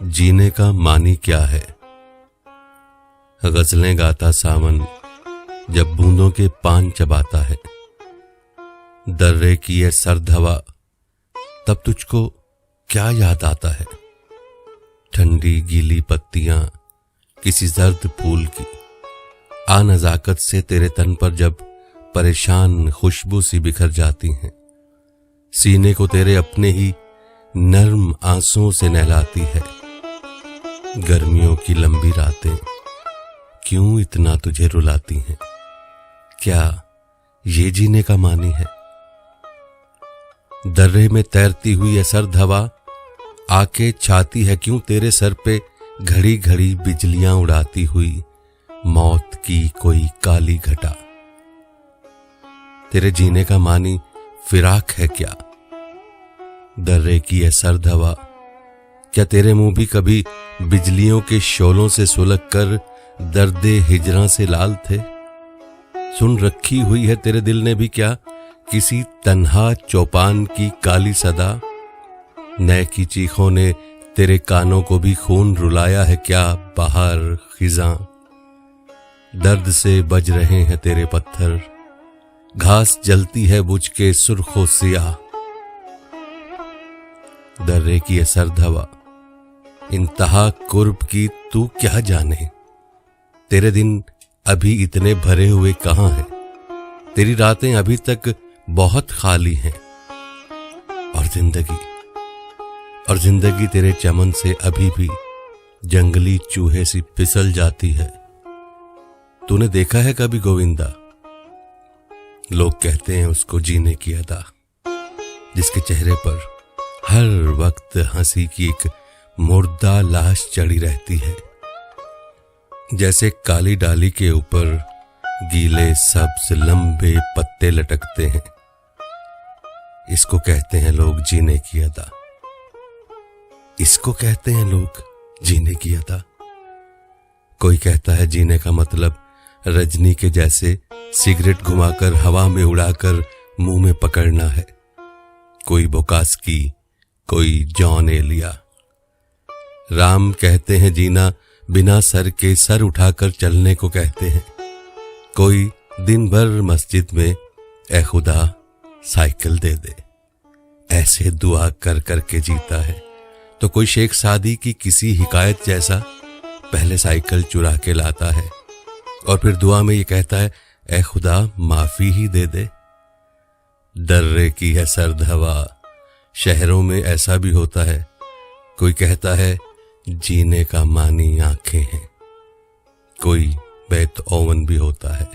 जीने का मानी क्या है। गजलें गाता सावन जब बूंदों के पान चबाता है। दर्रे की ये सर्द हवा तब तुझको क्या याद आता है। ठंडी गीली पत्तियां किसी जर्द फूल की आ नजाकत से तेरे तन पर जब परेशान खुशबू सी बिखर जाती हैं। सीने को तेरे अपने ही नर्म आंसुओं से नहलाती है। गर्मियों की लंबी रातें क्यों इतना तुझे रुलाती हैं। क्या ये जीने का मानी है। दर्रे में तैरती हुई ये सर्द हवा आके छाती है क्यों तेरे सर पे घड़ी घड़ी बिजलियां उड़ाती हुई मौत की कोई काली घटा। तेरे जीने का मानी फिराक है क्या। दर्रे की यह सर्द हवा क्या तेरे मुंह भी कभी बिजलियों के शोलों से सुलग कर दर्दे हिजरा से लाल थे। सुन रखी हुई है तेरे दिल ने भी क्या किसी तन्हा चौपान की काली सदा। नए की चीखों ने तेरे कानों को भी खून रुलाया है क्या बाहर खिजां। दर्द से बज रहे हैं तेरे पत्थर घास जलती है बुझ के सुर्खो सियाह। दर्रे की ये सर्द हवा इंतहा कुर्ब की तू क्या जाने। तेरे दिन अभी इतने भरे हुए कहां हैं। तेरी रातें अभी तक बहुत खाली हैं। और जिंदगी तेरे चमन से अभी भी जंगली चूहे सी फिसल जाती है। तूने देखा है कभी गोविंदा। लोग कहते हैं उसको जीने की अदा जिसके चेहरे पर हर वक्त हंसी की एक मुर्दा लाश चढ़ी रहती है। जैसे काली डाली के ऊपर गीले सब्ज लंबे पत्ते लटकते हैं। इसको कहते हैं लोग जीने की अदा। इसको कहते हैं लोग जीने की अदा। कोई कहता है जीने का मतलब रजनी के जैसे सिगरेट घुमाकर हवा में उड़ाकर मुंह में पकड़ना है। कोई बोकास्की कोई जॉन एलिया। राम कहते हैं जीना बिना सर के सर उठाकर चलने को कहते हैं। कोई दिन भर मस्जिद में ए खुदा साइकिल दे दे ऐसे दुआ कर करके जीता है। तो कोई शेख सादी की किसी हिकायत जैसा पहले साइकिल चुरा के लाता है और फिर दुआ में ये कहता है ए खुदा माफी ही दे दे। दर्रे की है सर्द हवा। शहरों में ऐसा भी होता है। कोई कहता है जीने का मानी आंखें हैं। कोई बेत ओवन भी होता है।